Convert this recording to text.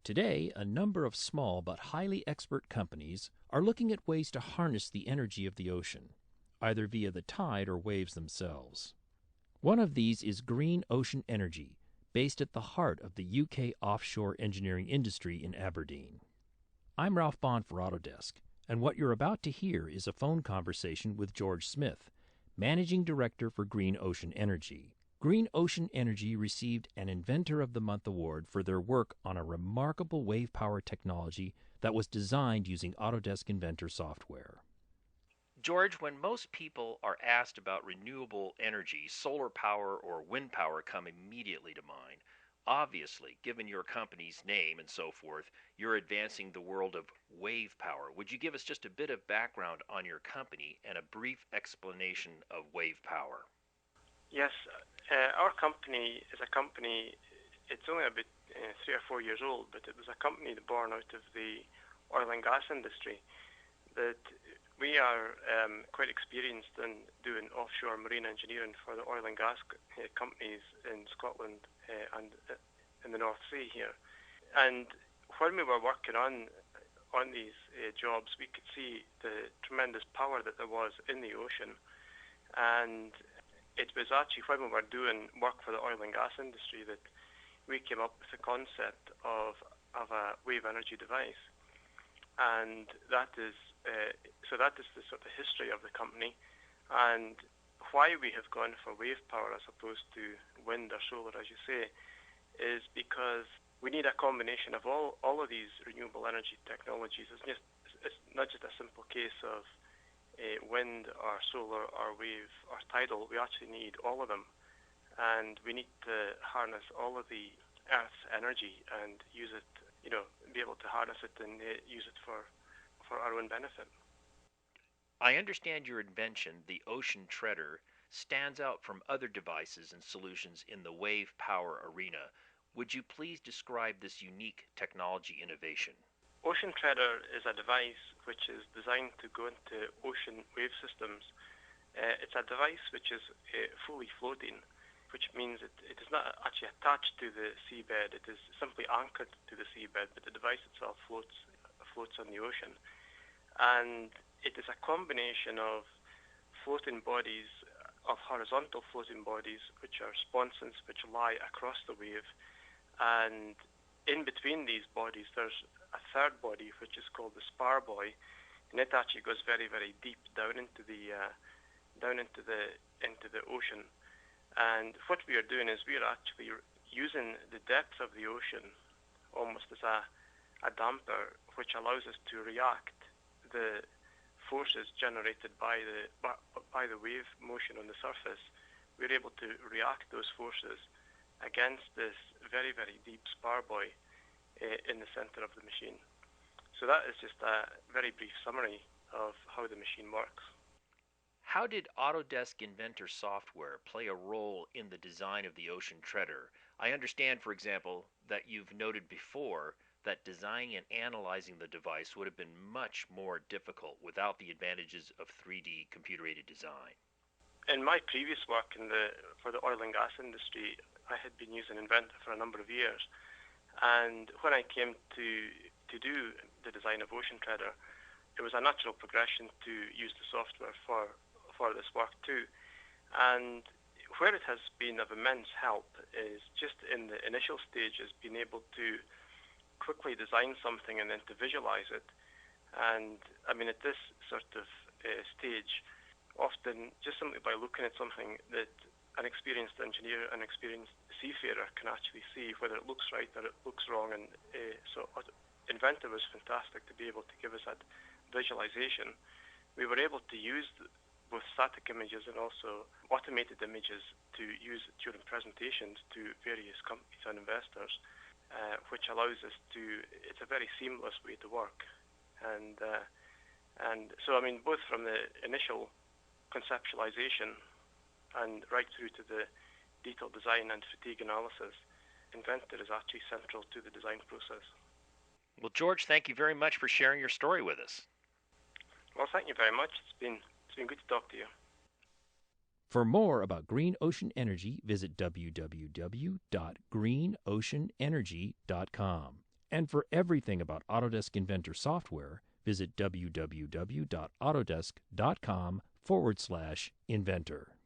Today, a number of small but highly expert companies are looking at ways to harness the energy of the ocean, either via the tide or waves themselves. One of these is Green Ocean Energy, based at the heart of the UK offshore engineering industry in Aberdeen. I'm Ralph Bond for Autodesk, and what you're about to hear is a phone conversation with George Smith, Managing Director for Green Ocean Energy. Green Ocean Energy received an Inventor of the Month award for their work on a remarkable wave power technology that was designed using Autodesk Inventor software. George, when most people are asked about renewable energy, solar power or wind power come immediately to mind. Obviously, given your company's name and so forth, you're advancing the world of wave power. Would you give us just a bit of background on your company and a brief explanation of wave power? Yes, our company is a company, it's only about 3 or 4 years old, but it was a company born out of the oil and gas industry. That we are quite experienced in doing offshore marine engineering for the oil and gas companies in Scotland and in the North Sea here. And when we were working on these jobs, we could see the tremendous power that there was in the ocean. And it was actually when we were doing work for the oil and gas industry that we came up with the concept of a wave energy device. And that is the sort of history of the company, and why we have gone for wave power as opposed to wind or solar, as you say, is because we need a combination of all of these renewable energy technologies. It's not just a simple case of wind or solar or wave or tidal. We actually need all of them, and we need to harness all of the Earth's energy and use it, be able to harness it and use it for our own benefit. I understand your invention, the Ocean Treader, stands out from other devices and solutions in the wave power arena. Would you please describe this unique technology innovation? Ocean Treader is a device which is designed to go into ocean wave systems. It's a device which is fully floating, which means it is not actually attached to the seabed. It is simply anchored to the seabed, but the device itself floats on the ocean. And it is a combination of floating bodies, of horizontal floating bodies, which are sponsons which lie across the wave. And in between these bodies, there's a third body, which is called the spar buoy, and it actually goes very, very deep down into the ocean. And what we are doing is we are actually using the depth of the ocean almost as a damper, which allows us to react the forces generated by the wave motion on the surface. We're able to react those forces against this very, very deep spar buoy in the center of the machine. So that is just a very brief summary of how the machine works. How did Autodesk Inventor software play a role in the design of the Ocean Treader? I understand, for example, that you've noted before that designing and analyzing the device would have been much more difficult without the advantages of 3D computer-aided design. In my previous work for the oil and gas industry, I had been using Inventor for a number of years. And when I came to do the design of Ocean Treader, it was a natural progression to use the software for this work too. And where it has been of immense help is just in the initial stages, being able to quickly design something and then to visualize it. And I mean, at this sort of stage, often just simply by looking at something that an experienced engineer, an experienced seafarer can actually see whether it looks right or it looks wrong. And so Inventor was fantastic to be able to give us that visualization. We were able to use both static images and also automated images to use during presentations to various companies and investors. Which allows us it's a very seamless way to work. And so, I mean, both from the initial conceptualization and right through to the detailed design and fatigue analysis, Inventor is actually central to the design process. Well, George, thank you very much for sharing your story with us. Well, thank you very much. It's been good to talk to you. For more about Green Ocean Energy, visit www.greenoceanenergy.com. And for everything about Autodesk Inventor software, visit www.autodesk.com/inventor.